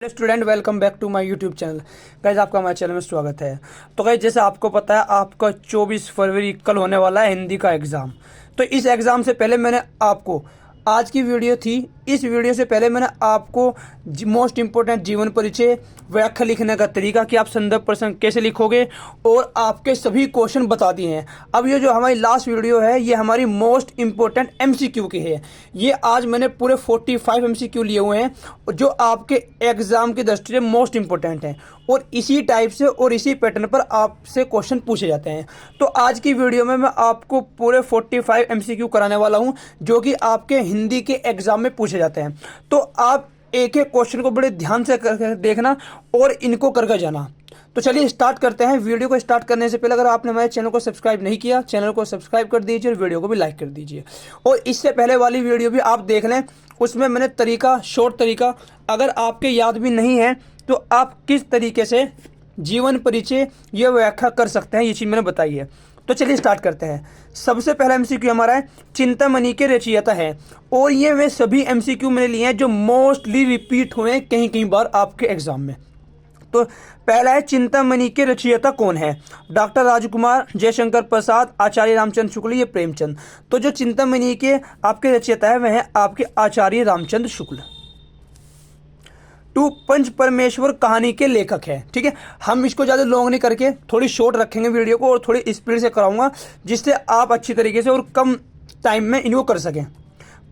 Student welcome back to my YouTube channel. Guys आपका हमारे channel में स्वागत है। तो गाइज जैसे आपको पता है आपका 24 फरवरी कल होने वाला है हिंदी का एग्ज़ाम। तो इस एग्ज़ाम से पहले मैंने आपको आज की वीडियो थी, इस वीडियो से पहले मैंने आपको मोस्ट इंपॉर्टेंट जीवन परिचय, व्याख्या लिखने का तरीका कि आप संदर्भ प्रसंग कैसे लिखोगे और आपके सभी क्वेश्चन बता दिए हैं। अब ये जो हमारी लास्ट वीडियो है ये हमारी मोस्ट इंपॉर्टेंट एमसीक्यू की है। ये आज मैंने पूरे 45 एमसीक्यू लिए हुए हैं जो आपके एग्जाम की दृष्टि से मोस्ट इंपॉर्टेंट हैं और इसी टाइप से और इसी पैटर्न पर आपसे क्वेश्चन पूछे जाते हैं। तो आज की वीडियो में मैं आपको पूरे 45 एमसीक्यू कराने वाला हूं जो कि आपके हिंदी के एग्जाम में पूछे जाते हैं। तो आप एक एक क्वेश्चन को बड़े ध्यान से करके देखना और इनको करके जाना। तो चलिए स्टार्ट करते हैं। वीडियो को स्टार्ट करने से पहले अगर आपने हमारे चैनल को सब्सक्राइब नहीं किया, चैनल को सब्सक्राइब कर दीजिए और वीडियो को भी लाइक कर दीजिए। और इससे पहले वाली वीडियो भी आप देख लें, उसमें मैंने तरीका, शॉर्ट तरीका, अगर आपके याद भी नहीं है तो आप किस तरीके से जीवन परिचय ये व्याख्या कर सकते हैं, ये चीज़ मैंने बताई है। तो चलिए स्टार्ट करते हैं। सबसे पहला एमसीक्यू हमारा है चिंतामणि के रचयिता है और ये वे सभी एमसीक्यू मैंने लिए हैं जो मोस्टली रिपीट हुए हैं कहीं कहीं बार आपके एग्जाम में। तो पहला है चिंतामणि के रचयिता कौन है? डॉक्टर राजकुमार, जयशंकर प्रसाद, आचार्य रामचंद्र शुक्ल, ये प्रेमचंद। तो जो चिंतामणि के आपके रचयिता है वह है आपके आचार्य रामचंद्र शुक्ल। टू पंच परमेश्वर कहानी के लेखक है। ठीक है, हम इसको ज़्यादा लॉन्ग नहीं करके थोड़ी शॉर्ट रखेंगे वीडियो को और थोड़ी स्पीड से कराऊंगा जिससे आप अच्छी तरीके से और कम टाइम में इनको कर सकें।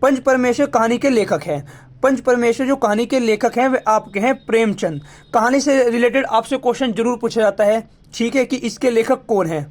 पंच परमेश्वर कहानी के लेखक है। पंच परमेश्वर जो कहानी के लेखक हैं वे आपके हैं प्रेमचंद। कहानी से रिलेटेड आपसे क्वेश्चन जरूर पूछा जाता है, ठीक है, कि इसके लेखक कौन है।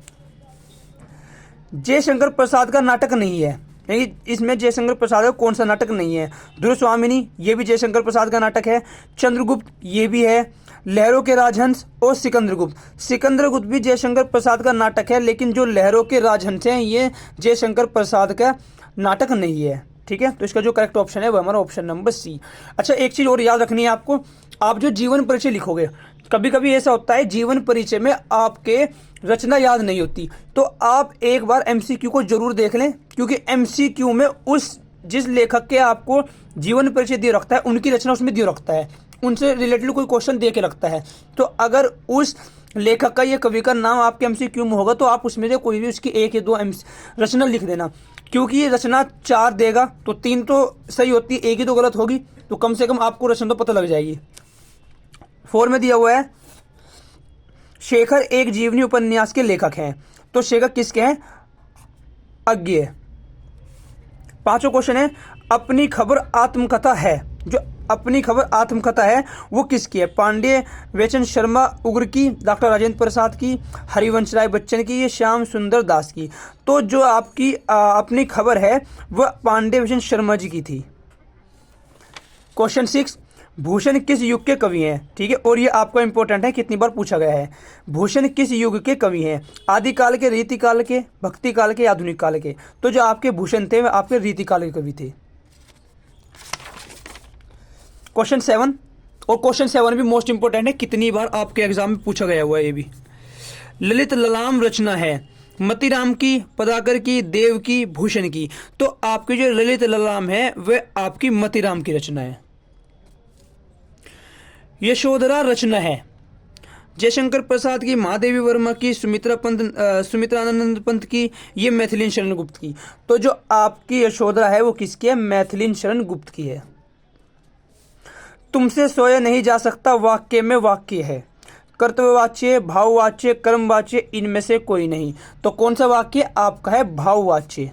जयशंकर प्रसाद का नाटक नहीं है, नहीं, इसमें जयशंकर प्रसाद का कौन सा नाटक नहीं है। ध्रुवस्वामिनी ये भी जयशंकर प्रसाद का नाटक है। चंद्रगुप्त ये भी है। लहरों के राजहंस और सिकंदरगुप्त, सिकंदरगुप्त भी जयशंकर प्रसाद का नाटक है, लेकिन जो लहरों के राजहंस हैं ये जयशंकर प्रसाद का नाटक नहीं है। ठीक है, तो इसका जो करेक्ट ऑप्शन है वो हमारा ऑप्शन नंबर सी। अच्छा, एक चीज़ और याद रखनी है आपको, आप जो जीवन परिचय लिखोगे, कभी कभी ऐसा होता है जीवन परिचय में आपके रचना याद नहीं होती, तो आप एक बार एमसीक्यू को जरूर देख लें, क्योंकि एमसीक्यू में उस जिस लेखक के आपको जीवन परिचय दिए रखता है उनकी रचना उसमें दिए रखता है, उनसे रिलेटेड कोई क्वेश्चन दे के रखता है। तो अगर उस लेखक का या कवि का नाम आपके एमसीक्यू में होगा तो आप उसमें से कोई भी उसकी एक या दो रचना लिख देना, क्योंकि ये रचना 4 देगा तो 3 तो सही होती है, एक ही तो गलत होगी, तो कम से कम आपको रचना तो पता लग जाएगी। 4 में दिया हुआ है शेखर एक जीवनी उपन्यास के लेखक हैं। तो शेखर किसके हैं? अज्ञेय। 5वां क्वेश्चन है अपनी खबर आत्मकथा है। जो अपनी खबर आत्मकथा है वो किसकी है? पांडे वेचन शर्मा उग्र की, डॉक्टर राजेंद्र प्रसाद की, हरिवंश राय बच्चन की, ये श्याम सुंदर दास की। तो जो आपकी अपनी खबर है वह पांडे वेचन शर्मा जी की थी। क्वेश्चन 6 भूषण किस युग के कवि हैं? ठीक है, और ये आपका इंपॉर्टेंट है, कितनी बार पूछा गया है। भूषण किस युग के कवि हैं? आदिकाल के, रीतिकाल के, भक्ति काल के, आधुनिक काल के? तो जो आपके भूषण थे वे आपके रीतिकाल के कवि थे। क्वेश्चन 7, और क्वेश्चन 7 भी मोस्ट इंपॉर्टेंट है, कितनी बार आपके एग्जाम में पूछा गया हुआ है ये भी। ललित ललाम रचना है मतीराम की, पदाकर की, देव की, भूषण की। तो आपकी जो ललित ललाम है वह आपकी मतीराम की रचना है। यशोधरा रचना है जयशंकर प्रसाद की, महादेवी वर्मा की, सुमित्रानंद पंत की, ये मैथिलीन शरण गुप्त की। तो जो आपकी यशोधरा है वो किसकी है? मैथिलीन शरण गुप्त की है। तुमसे सोया नहीं जा सकता वाक्य में वाक्य है, कर्तव्यवाच्य, भाववाच्य, कर्मवाच्य, इनमें से कोई नहीं। तो कौन सा वाक्य आपका है? भाववाच्य।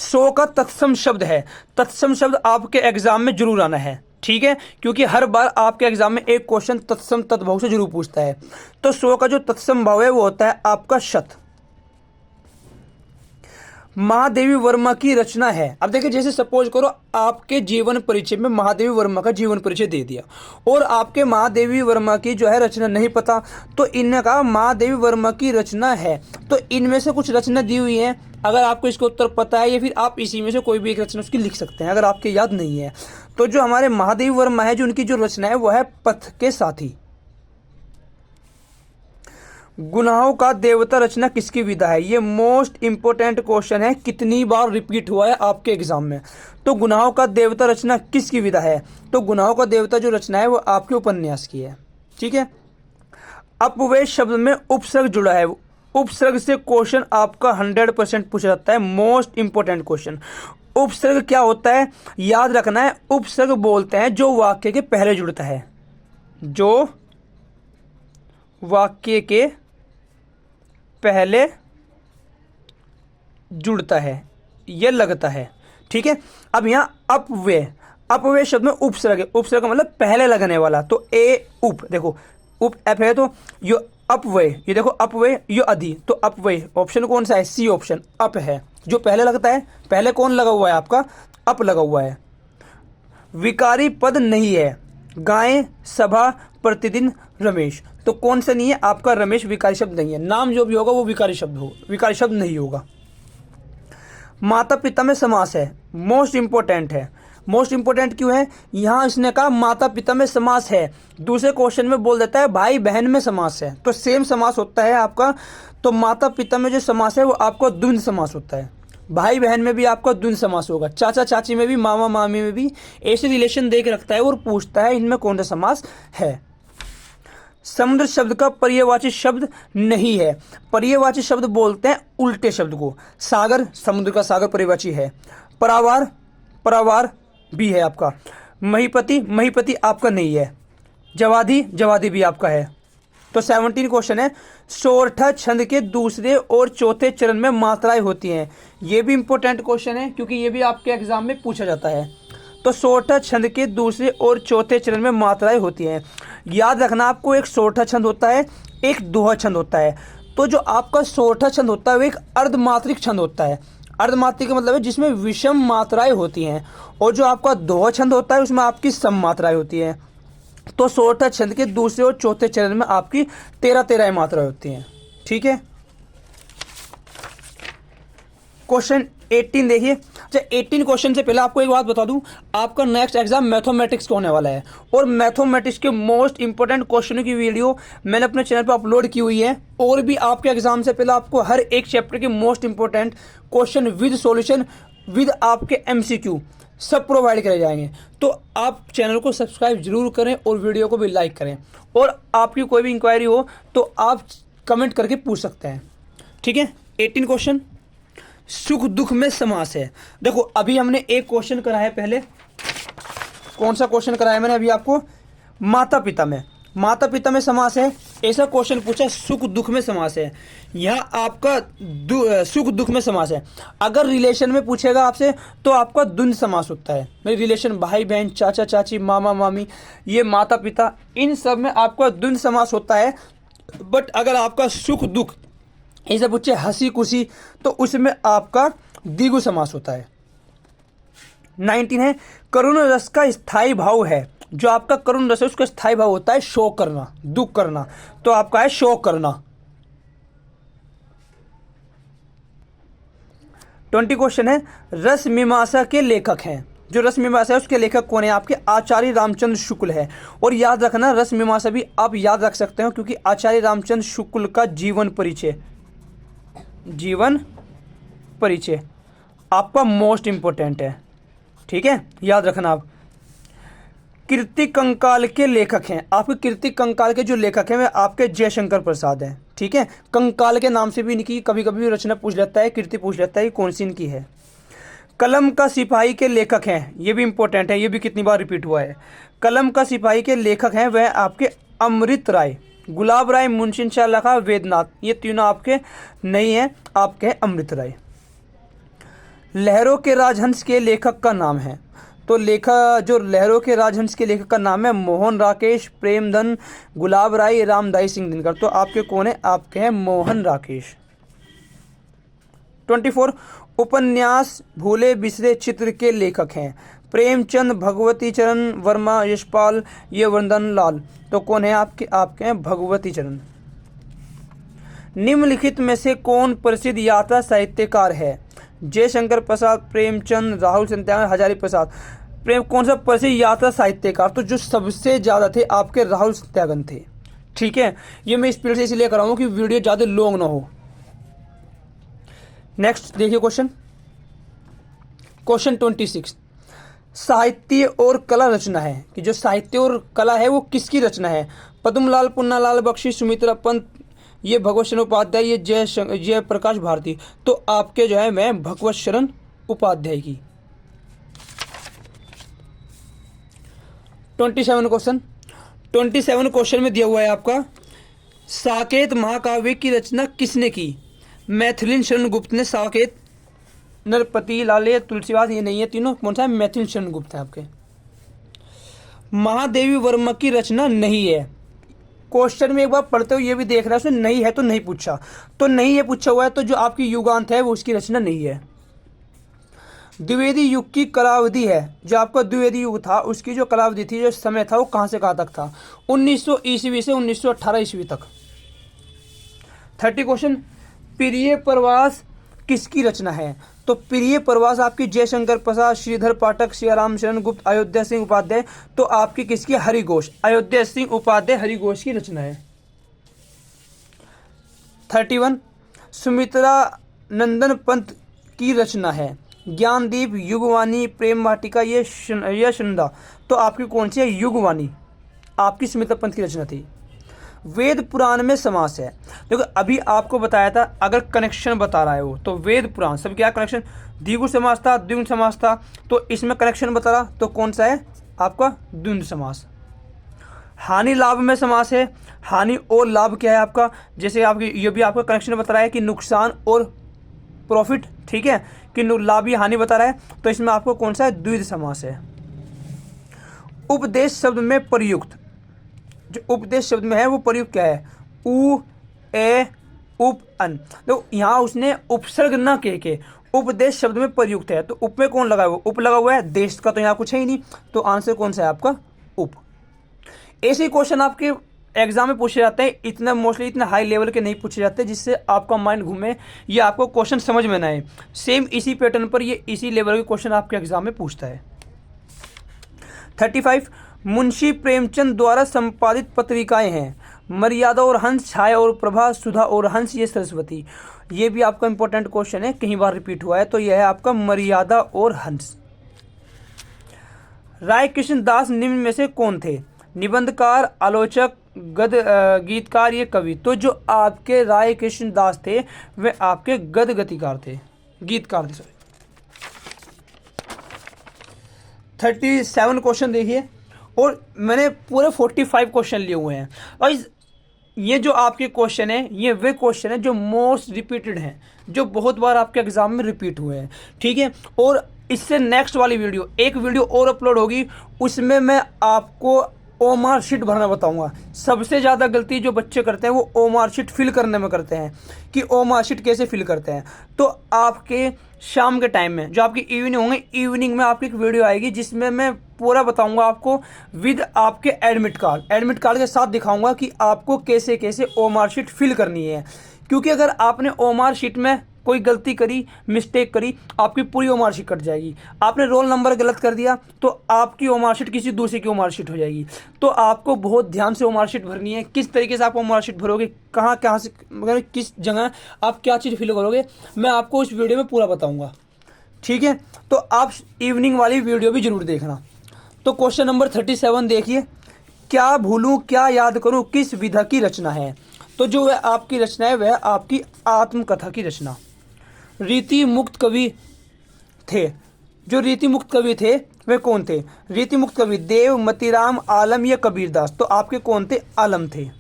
सो का तत्सम शब्द है। तत्सम शब्द आपके एग्जाम में जरूर आना है, ठीक है, क्योंकि हर बार आपके एग्जाम में एक क्वेश्चन तत्सम तत्भाव से जरूर पूछता है। तो सो का जो तत्सम भाव है वो होता है आपका शत। महादेवी वर्मा की रचना है। अब देखिए, जैसे सपोज करो आपके जीवन परिचय में महादेवी वर्मा का जीवन परिचय दे दिया और आपके महादेवी वर्मा की जो है रचना नहीं पता, तो इनने कहा महादेवी वर्मा की रचना है, तो इनमें से कुछ रचना दी हुई है। अगर आपको इसका उत्तर पता है या फिर आप इसी में से कोई भी एक रचना उसकी लिख सकते हैं अगर आपके याद नहीं है। तो जो हमारे महादेवी वर्मा है जो उनकी जो रचना है वो है पथ के साथी। गुनाहों का देवता रचना किसकी विधा है? ये मोस्ट इंपोर्टेंट क्वेश्चन है, कितनी बार रिपीट हुआ है आपके एग्जाम में। तो गुनाहों का देवता रचना किसकी विधा है? तो गुनाहों का देवता जो रचना है वो आपके उपन्यास की है। ठीक है। अपव्यय शब्द में उपसर्ग जुड़ा है, उपसर्ग से क्वेश्चन आपका 100% पूछा जाता है, मोस्ट इंपोर्टेंट क्वेश्चन। उपसर्ग क्या होता है याद रखना है। उपसर्ग बोलते हैं जो वाक्य के पहले जुड़ता है, जो वाक्य के पहले जुड़ता है, यह लगता है। ठीक है। अब यहां अपव्यय, अपव्यय शब्द में उपसर्ग है, उपसर्ग का मतलब पहले लगने वाला। तो ए उप, देखो उप एप है तो यो अपव्यय, ये देखो अपव्यय, यो अधि, तो अपव्यय ऑप्शन कौन सा है? सी ऑप्शन, अप है जो पहले लगता है। पहले कौन लगा हुआ है आपका? अप लगा हुआ है। विकारी पद नहीं है, गायें सभा प्रतिदिन रमेश, तो कौन सा नहीं है आपका? रमेश विकारी शब्द नहीं है। नाम जो भी होगा वो विकारी शब्द हो, विकारी शब्द नहीं होगा। माता पिता में समास है, मोस्ट इंपोर्टेंट है। मोस्ट इंपोर्टेंट क्यों है? यहां इसने कहा माता पिता में समास है, दूसरे क्वेश्चन में बोल देता है भाई बहन में समास है, तो सेम समास होता है आपका। तो माता पिता में जो समास है वो आपका द्वंद्व समास होता है। भाई बहन में भी आपका द्वंद्व समास होगा, चाचा चाची में भी, मामा मामी में भी, ऐसे रिलेशन देख रखता है और पूछता है इनमें कौन सा समास है। समुद्र शब्द का पर्यायवाची शब्द नहीं है, पर्यायवाची शब्द बोलते हैं उल्टे शब्द को। सागर, समुद्र का सागर पर्यायवाची है। परावार, परावार भी है आपका। महीपति, महीपति आपका नहीं है। जवादी, जवादी भी आपका है। तो 17 क्वेश्चन है। सोरठा छंद के दूसरे और चौथे चरण में मात्राएं होती हैं, ये भी इंपॉर्टेंट क्वेश्चन है क्योंकि ये भी आपके एग्जाम में पूछा जाता है। तो सोरठा छंद के दूसरे और चौथे चरण में मात्राएं होती हैं। याद रखना आपको, एक सोरठा छंद होता है, एक दोहा छंद होता है। तो जो आपका सोरठा छंद होता है वो एक अर्धमात्रिक छंद होता है। अर्धमात्रिक का मतलब है जिसमें विषम मात्राएं होती हैं, और जो आपका दोहा छंद होता है उसमें आपकी सम मात्राएं होती हैं। तो सोरठा छंद के दूसरे और चौथे चरण में आपकी 13 मात्राएं होती हैं। ठीक है। क्वेश्चन 18 देखिए। अच्छा, 18 क्वेश्चन से पहले आपको एक बात बता दूं, आपका नेक्स्ट एग्जाम मैथमेटिक्स का होने वाला है, और मैथमेटिक्स के मोस्ट इंपोर्टेंट क्वेश्चनों की वीडियो मैंने अपने चैनल पर अपलोड की हुई है। और भी आपके एग्जाम से पहले आपको हर एक चैप्टर के most important question with solution, with आपके एमसीक्यू सब प्रोवाइड करे जाएंगे। तो आप चैनल को सब्सक्राइब जरूर करें और वीडियो को भी लाइक करें, और आपकी कोई भी इंक्वायरी हो तो आप कमेंट करके पूछ सकते हैं। ठीक है। 18 क्वेश्चन, सुख दुख में समास है। देखो अभी हमने एक क्वेश्चन कराया पहले, कौन सा क्वेश्चन कराया मैंने अभी आपको? माता पिता में, माता पिता में समास है, ऐसा क्वेश्चन पूछा। सुख दुख में समास है, यहाँ आपका सुख दुख में समास है। अगर रिलेशन में पूछेगा आपसे तो आपका द्वंद्व समास होता है। मेरी रिलेशन भाई बहन, चाचा चाची, मामा मामी, ये माता पिता, इन सब में आपका द्वंद्व समास होता है। बट अगर आपका सुख दुख ऐसा पूछे, हंसी खुशी, तो उसमें आपका द्विगु समास होता है। 19 है। करुण रस का स्थायी भाव है, जो आपका करुण रस है उसका स्थायी भाव होता है शोक करना, दुख करना, तो आपका है शोक करना। 20 क्वेश्चन है। रस मीमांसा के लेखक हैं, जो रस मीमांसा है उसके लेखक कौन है? आपके आचार्य रामचंद्र शुक्ल है। और याद रखना, रस मीमांसा भी आप याद रख सकते हो क्योंकि आचार्य रामचंद्र शुक्ल का जीवन परिचय, जीवन परिचय आपका मोस्ट इंपोर्टेंट है। ठीक है, याद रखना आप। कीर्ति कंकाल के लेखक हैं, आपके कीर्ति कंकाल के जो लेखक हैं वे आपके जयशंकर प्रसाद हैं। ठीक है। कंकाल के नाम से भी इनकी कभी कभी रचना पूछ लेता है, कीर्ति पूछ लेता है, कौन सी इनकी है। कलम का सिपाही के लेखक हैं, ये भी इंपॉर्टेंट है, ये भी कितनी बार रिपीट हुआ है। कलम का सिपाही के लेखक हैं वह आपके अमृत राय, गुलाब राय, मुंशी शाह, वेदनाथ, ये तीनों आपके नहीं है, आपके अमृत राय। लहरों के राजहंस के लेखक का नाम है, तो जो लहरों के राजहंस के लेखक का नाम है मोहन राकेश, प्रेमधन, गुलाब राय, रामदाई सिंह दिनकर, तो आपके कौन है? आपके हैं मोहन राकेश। 24। उपन्यास भूले बिसरे चित्र के लेखक हैं प्रेमचंद, भगवती चरण वर्मा, यशपाल, ये वंदन लाल, तो कौन है आपके? आपके हैं भगवती चरण। निम्नलिखित में से कौन प्रसिद्ध यात्रा साहित्यकार है? जयशंकर प्रसाद, प्रेमचंद, राहुल सत्याग्रह, हजारी प्रसाद। कौन सा प्रसिद्ध यात्रा साहित्यकार? तो जो सबसे ज्यादा थे आपके राहुल सत्याग्रह थे। ठीक है, ये मैं स्पीड से इसलिए कर रहा हूँ कि वीडियो ज़्यादा लॉन्ग ना हो। नेक्स्ट देखिए क्वेश्चन 26, साहित्य और कला रचना है कि जो साहित्य और कला है वो किसकी रचना है? पद्मलाल, पुन्नालाल बख्शी, सुमित्रा पंत, ये भगवत शरण उपाध्याय, ये जय प्रकाश भारती। तो आपके जो है मैं भगवत शरण उपाध्याय की। 27 क्वेश्चन में दिया हुआ है आपका, साकेत महाकाव्य की रचना किसने की? मैथिली शरण गुप्त ने साकेत, नरपति लाले, तुलसीदास, ये नहीं है तीनों, कौन सा है? मैथिली शरण गुप्त है आपके। महादेवी वर्मा की रचना नहीं है। क्वेश्चन में एक बार पढ़ते हो ये भी देख रहा है, उसमें नहीं है तो नहीं पूछा, तो नहीं है पूछा हुआ है, तो जो आपकी युगांत है वो उसकी रचना नहीं है। द्विवेदी युग की कलावधि है, जो आपका द्विवेदी युग था उसकी जो कलावधि थी, जो समय था, वो कहाँ से कहाँ तक था? 1900 ईस्वी से 1918 ईस्वी तक। 30 क्वेश्चन, प्रिय प्रवास किसकी रचना है? तो प्रिय प्रवास आपकी जयशंकर प्रसाद, श्रीधर पाठक, सियाराम शरण गुप्त, अयोध्या सिंह उपाध्याय। तो आपकी किसकी? हरिघोष, अयोध्या सिंह उपाध्याय हरिघोष की रचना है। 31, सुमित्रा नंदन पंत की रचना है। ज्ञानदीप, युगवाणी, प्रेम वाटिका, ये संध्या। तो आपकी कौन सी है? युगवाणी आपकी सुमित्रा पंत की रचना थी। वेद पुराण में समास है, देखो अभी आपको बताया था, अगर कनेक्शन बता रहा है वो, तो वेद पुराण सब क्या कनेक्शन? द्विगु समास था, द्विगुण समास था, तो इसमें कनेक्शन बता रहा, तो कौन सा है आपका? द्वंद्व समास। हानि लाभ में समास है, हानि और लाभ क्या है आपका? जैसे आपकी ये भी आपका कनेक्शन बता रहा है कि नुकसान और प्रॉफिट, ठीक है, कि लाभ या हानि बता रहा है, तो इसमें आपको कौन सा है? द्विध समास है। उपदेश शब्द में प्रयुक्त, जो उपदेश शब्द में है वो प्रयुक्त क्या है? उ, ए, उप, अन। तो यहाँ उसने उपसर्ग न कह के उपदेश शब्द में प्रयुक्त है, तो उप में कौन लगा हुआ? उप लगा हुआ है, देश का तो यहाँ कुछ है ही नहीं, तो आंसर कौन सा है आपका? उप। ऐसे क्वेश्चन आपके एग्जाम में पूछे जाते हैं, इतना मोस्टली इतना हाई लेवल के नहीं पूछे जाते जिससे आपका माइंड घूमे या आपको क्वेश्चन समझ में ना आए। सेम इसी पैटर्न पर ये इसी लेवल के क्वेश्चन आपके एग्जाम में पूछता है। 35, मुंशी प्रेमचंद द्वारा संपादित पत्रिकाएं हैं। मर्यादा और हंस, छाया और प्रभा, सुधा और हंस, ये सरस्वती। ये भी आपका इंपॉर्टेंट क्वेश्चन है, कई बार रिपीट हुआ है, तो यह है आपका मर्यादा और हंस। राय कृष्ण दास निम्न में से कौन थे? निबंधकार, आलोचक, गीतकार, ये कवि। तो जो आपके राय कृष्ण दास थे वे आपके गीतकार थे। 37 क्वेश्चन देखिए, और मैंने पूरे 45 क्वेश्चन लिए हुए हैं, और ये जो आपके क्वेश्चन है ये वे क्वेश्चन है जो मोस्ट रिपीटेड हैं, जो बहुत बार आपके एग्जाम में रिपीट हुए हैं, ठीक है। और इससे नेक्स्ट वाली वीडियो, एक वीडियो और अपलोड होगी, उसमें मैं आपको ओमार शीट भरना बताऊंगा। सबसे ज़्यादा गलती जो बच्चे करते हैं वो ओमार शीट फिल करने में करते हैं, कि ओमार शीट कैसे फिल करते हैं। तो आपके शाम के टाइम में जो आपकी इवनिंग होंगे, इवनिंग में आपकी एक वीडियो आएगी जिसमें मैं पूरा बताऊंगा आपको विद आपके एडमिट कार्ड के साथ दिखाऊंगा कि आपको कैसे कैसे ओमार शीट फिल करनी है। क्योंकि अगर आपने ओमार शीट में कोई गलती करी, मिस्टेक करी, आपकी पूरी ओमार शीट कट जाएगी। आपने रोल नंबर गलत कर दिया तो आपकी ओमार शीट किसी दूसरे की ओमार शीट हो जाएगी। तो आपको बहुत ध्यान से ओमार शीट भरनी है। किस तरीके से आप ओमार शीट भरोगे, कहाँ से, मगर किस जगह आप क्या चीज़ फिल करोगे, मैं आपको इस वीडियो में पूरा बताऊँगा, ठीक है। तो आप इवनिंग वाली वीडियो भी जरूर देखना। तो क्वेश्चन नंबर 37 देखिए, क्या भूलूं क्या याद करूं किस विधा की रचना है। तो जो वह आपकी रचना है वह आपकी आत्मकथा की रचना। रीति मुक्त कवि थे, जो रीति मुक्त कवि थे वे कौन थे? रीति मुक्त कवि देव, मतीराम, आलम या कबीरदास। तो आपके कौन थे? आलम थे।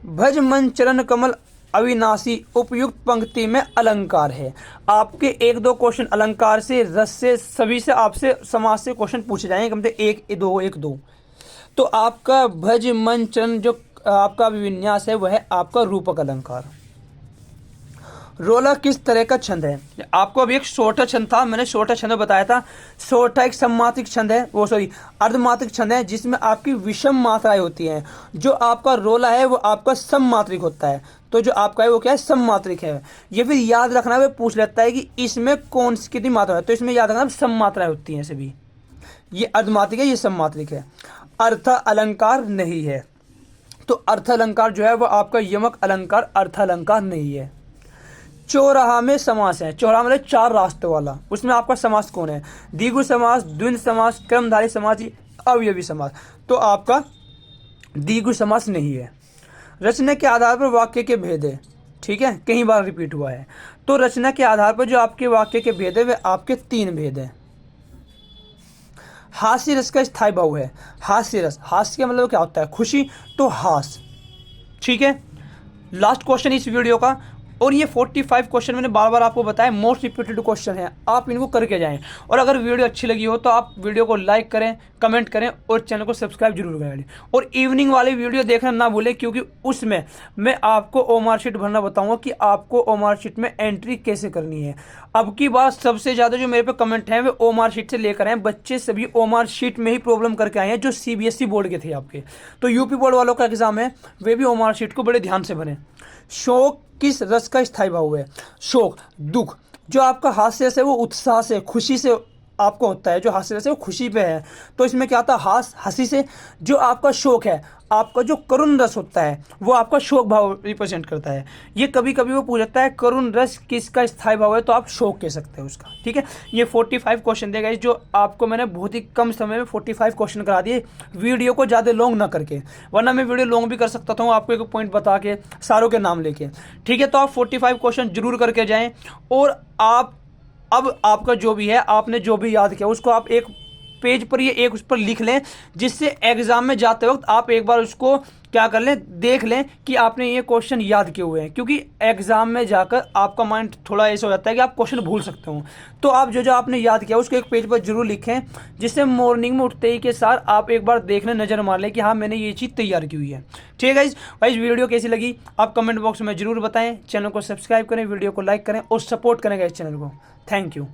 भज मन चरण कमल अविनाशी, उपयुक्त पंक्ति में अलंकार है। आपके 1-2 क्वेश्चन अलंकार से, रस से, सभी से आपसे समाज से क्वेश्चन पूछे जाएंगे, कम से 1-2। तो आपका भज मन चरण जो आपका विन्यास है वह है आपका रूपक अलंकार। रोला किस तरह का छंद है? आपको अभी एक छोटा छंद था, मैंने छोटा छंद बताया था। छोटा एक सममात्रिक छंद है, वो सॉरी अर्धमात्रिक छंद है, जिसमें आपकी विषम मात्राएं होती हैं। जो आपका रोला है वो आपका सममात्रिक होता है। तो जो आपका है वो क्या है? सममात्रिक है। ये फिर याद रखना, वे पूछ लेता है कि इसमें कौन सी कितनी मात्रा है, तो इसमें याद रखना सम मात्राएं होती हैं सभी। ये अर्धमात्रिक है, ये सममात्रिक है। अर्थ अलंकार नहीं है। तो अर्थ अलंकार जो है वो आपका यमक अलंकार अर्थ अलंकार नहीं है। चौराहा में समास है, चौराहा मतलब 4 रास्ते वाला, उसमें आपका समास कौन है? द्विगु समास, द्वंद्व समास, कर्मधारय समास, अवयवी समास। तो आपका द्विगु समास नहीं है। रचना के आधार पर वाक्य के भेद है, ठीक है, कई बार रिपीट हुआ है। तो रचना के आधार पर जो आपके वाक्य के भेद है वे आपके 3 भेद हैं। हास्य रस का स्थायी भाव है। हास्य रस, हास्य का मतलब क्या होता है? खुशी, तो हास, ठीक है। लास्ट क्वेश्चन इस वीडियो का, और ये 45 क्वेश्चन मैंने बार बार आपको बताया मोस्ट रिपीटेड क्वेश्चन है, आप इनको करके जाएं। और अगर वीडियो अच्छी लगी हो तो आप वीडियो को लाइक करें, कमेंट करें और चैनल को सब्सक्राइब जरूर करें। और इवनिंग वाली वीडियो देखना ना भूलें, क्योंकि उसमें मैं आपको ओमार शीट भरना बताऊंगा कि आपको ओमार शीट में एंट्री कैसे करनी है। अब की बात सबसे ज़्यादा जो मेरे पे कमेंट हैं वे ओमार शीट से लेकर आए, बच्चे सभी ओमार शीट में ही प्रॉब्लम करके आए हैं जो CBSE बोर्ड के थे आपके। तो यूपी बोर्ड वालों का एग्जाम है, वे भी ओमार शीट को बड़े ध्यान से भरें। शोक किस रस का स्थायी भाव है? शोक, दुख। जो आपका हास्य रस है वो उत्साह से, खुशी से आपको होता है, जो हास्य रस है वो खुशी पे है। तो इसमें क्या आता है? हंसी से। जो आपका शोक है, आपका जो करुण रस होता है वो आपका शोक भाव रिप्रेजेंट करता है। ये कभी कभी वो पूछता है करुण रस किसका स्थायी भाव है, तो आप शोक कह सकते हैं उसका, ठीक है। ये 45 क्वेश्चन देगा, जो आपको मैंने बहुत ही कम समय में 45 क्वेश्चन करा दिए, वीडियो को ज़्यादा लॉन्ग ना करके, वरना मैं वीडियो लॉन्ग भी कर सकता था आपको एक पॉइंट बता के, सारों के नाम लेके, ठीक है। तो आप 45 क्वेश्चन जरूर करके जाएँ। और आप अब आपका जो भी है, आपने जो भी याद किया उसको आप एक पेज पर, ये एक उस पर लिख लें, जिससे एग्जाम में जाते वक्त आप एक बार उसको क्या कर लें, देख लें कि आपने ये क्वेश्चन याद किए हुए हैं। क्योंकि एग्जाम में जाकर आपका माइंड थोड़ा ऐसा हो जाता है कि आप क्वेश्चन भूल सकते हो। तो आप जो जो आपने याद किया उसको एक पेज पर जरूर लिखें, जिससे मॉर्निंग में उठते ही के साथ आप एक बार देख लें, नजर मार लें कि हाँ मैंने ये चीज़ तैयार की हुई है, ठीक है गाइस। वीडियो कैसी लगी आप कमेंट बॉक्स में जरूर बताएं। चैनल को सब्सक्राइब करें, वीडियो को लाइक करें और सपोर्ट करें इस चैनल को। Thank you.